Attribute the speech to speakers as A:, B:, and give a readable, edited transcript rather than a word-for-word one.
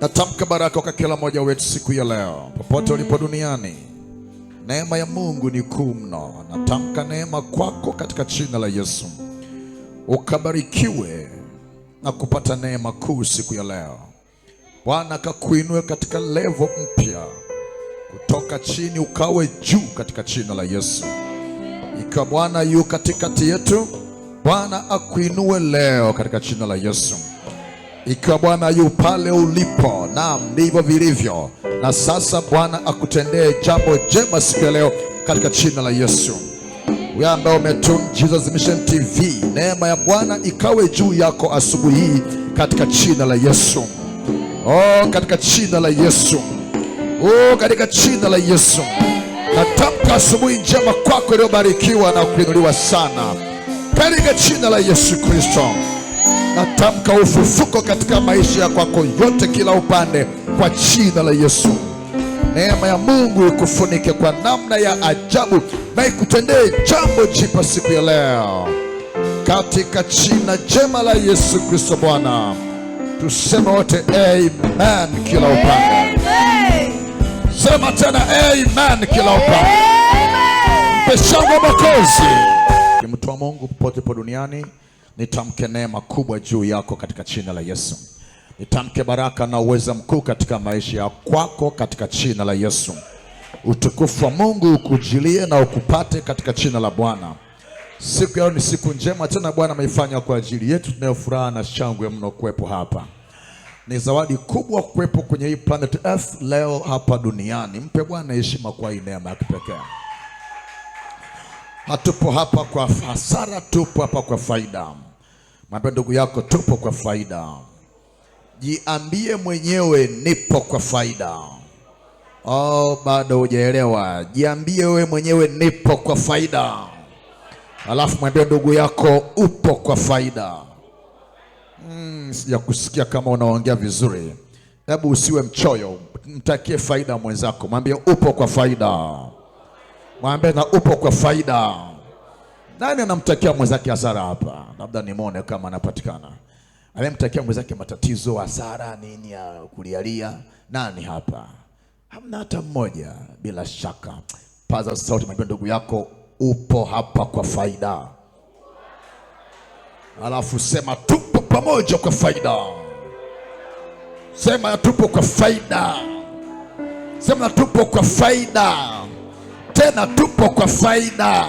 A: Natamka baraka kwa kila mmoja wetu siku ya leo, popote ulipo duniani. Neema ya Mungu ni kuu mno. Natamka neema kwako katika jina la Yesu. Ukabarikiwe na kupata neema kuu siku ya leo. Bwana akakuinue katika level mpya, kutoka chini ukawe juu katika jina la Yesu. Ikiwa Bwana yu katikati yetu, Bwana akuinue leo katika jina la Yesu. Ikiwa Bwana yu pale ulipo, naam, ndivyo vilivyo. Na sasa Bwana akutendee jambo jema siku ya leo katika jina la Yesu. Wewe ambaye umetune Jesus Mission TV, neema ya Bwana ikawe juu yako asubuhi hii katika jina la Yesu. Oh, katika jina la Yesu. Oh, katika jina la Yesu. Natamka asubuhi njema kwako iliyobarikiwa na kuinuliwa sana katika jina la Yesu Kristo. Natamka ufufuko katika maisha yako yote, kila upande, kwa jina la Yesu. Neema ya Mungu ikufunike kwa namna ya ajabu na ikutendee jambo jipya siku ya leo katika jina jema la Yesu Kristo Bwana. Tuseme wote amen kila upande. Amen. Sema tena amen kila upande. Peshangwe makozi. Ni mtu wa Mungu popote po duniani, nitamke neema kubwa juu yako katika jina la Yesu. Nitamke baraka na uweza mkuu katika maisha ya kwako katika jina la Yesu. Utukufu wa Mungu ukujilie na ukupate katika jina la Bwana. Siku ya leo ni siku njema tena Bwana ameifanya kwa ajili yetu. Tunayo furaha na shangwe mno kuwepo hapa. Ni zawadi kubwa kuwepo kwenye hii planet Earth leo hapa duniani. Mpe Bwana heshima kwa hii neema ya kipekee. Hatupo hapa kwa hasara, tupo hapa kwa faida. Mwambie ndugu yako tupo kwa faida. Jiambie mwenyewe nipo kwa faida. Oh, bado hujaelewa. Jiambie wewe mwenyewe nipo kwa faida. Alafu mwambie ndugu yako upo kwa faida. Sijakusikia kama unaongea vizuri. Hebu usiwe mchoyo, mtakie faida mwenzako. Mwambie upo kwa faida. Mwambie na upo kwa faida. Nani anamtakia mwenzake hasara hapa? Labda nimuone kama anapatikana. Anamtakia mwenzake matatizo, hasara, nini ya kulialia? Nani hapa? Hamna hata mmoja. Bila shaka paza sauti, mwambie ndugu yako upo hapa kwa faida. Alafu sema tupo pamoja kwa faida. Sema tupo kwa faida. Sema tupo kwa faida. Tena tupo kwa faida.